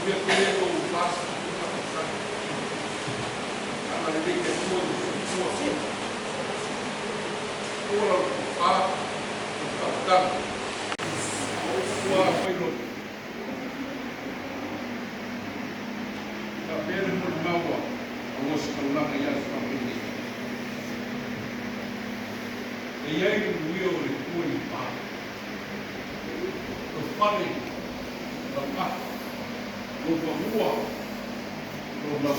via querer o plástico a lei que é sua assim ora a capitão sua foi no a ver no maua o nosso canal aí as famílias e aí o eu recuo pá o padre rua problema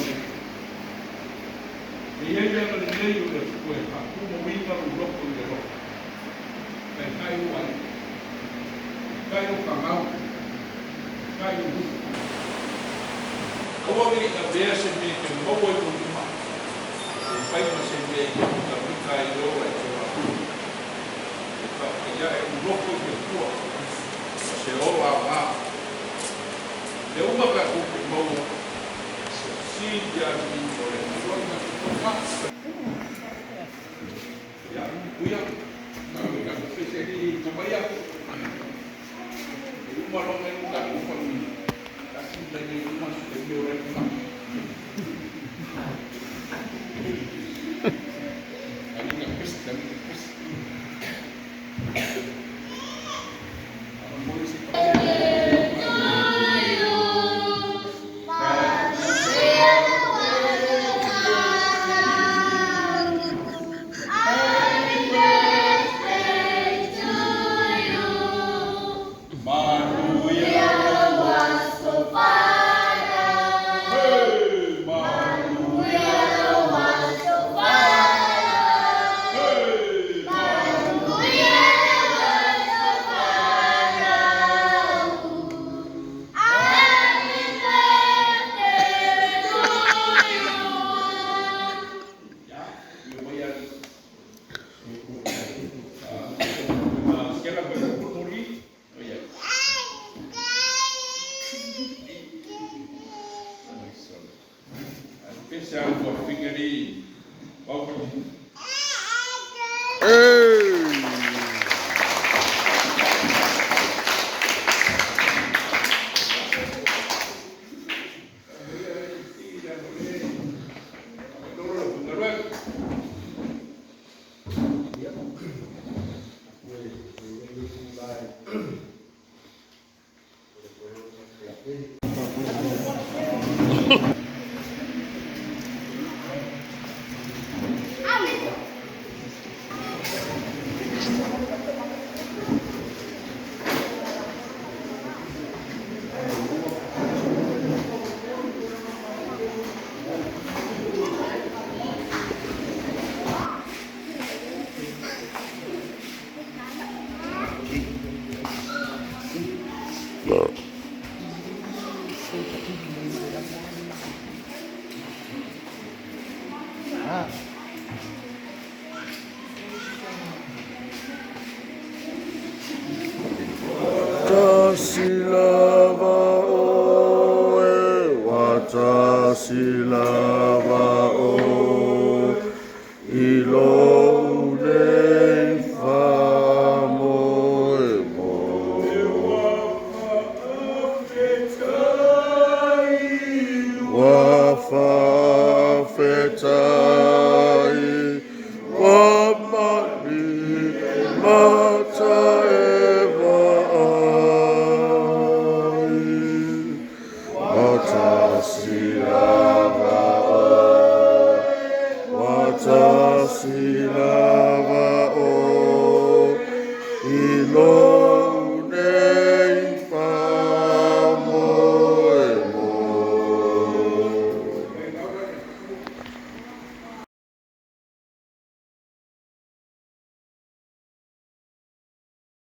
e ele era no meio da escola como vinha no bloco de rock caiu o canal caiu o homem a ver se me que não foi continuar o pai não se vê que não caiu já é um bloco de rua se olha eu uma pergunta boa se já me olha ya kuya kami kan spesiali kembaya rumah orang yang tak ufami kasih dari rumah sudah orang rumah kami kan pes polisi Sila